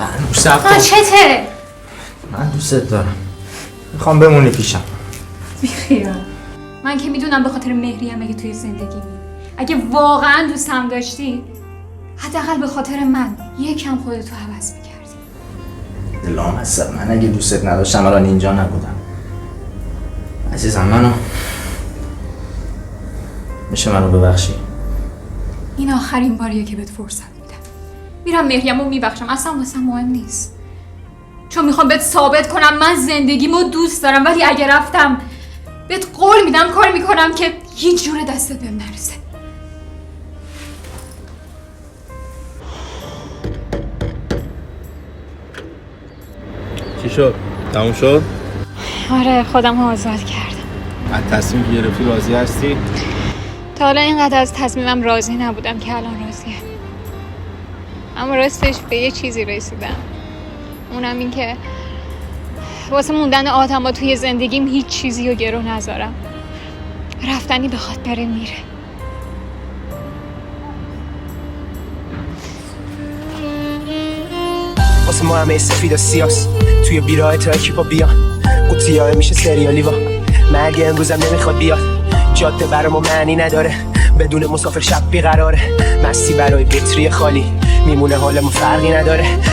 فرنوش صبر کن. چته؟ من دوستت دارم، میخوام بمونی پیشم. بیخیال. من که میدونم به خاطر مهریم اگه توی زندگیمی، اگه واقعا دوستم داشتی حداقل به خاطر من یکم خودتو عوض میکردی. لامصب، من اگه دوستت نداشتم الان اینجا نبودم. عزیزم منو ببخشی. این آخرین باریه که بهت فرصت میدم. میرم مهریمو میبخشم، اصلا واسه مهم نیست، چون میخوام بهت ثابت کنم من زندگیمو دوست دارم، ولی اگه رفتم بهت قول میدم کار میکنم که هیچ جوره دستت بهم نرسه. چی شد؟ تموم شد؟ آره، خودم آزاد کردم. از تصمیم که گرفتی راضی هستی؟ تا حالا اینقدر از تصمیمم راضی نبودم که الان راضیم. اما راستش به یه چیزی رسیدم، اونم این که واسه موندن آدما توی زندگیم هیچ چیزی رو گرو نذارم. رفتنی بخواد بره میره. واسه ما همه سفید و سیاس توی بیراه تا اکیپا بیان قوطی‌ها میشه سریالی و مرگ امروزم نمیخواد بیاد. جاده برای ما معنی نداره، بدون مسافر شب بیقراره. مستی برای بطری خالی میمونه، حالمون فرقی نداره.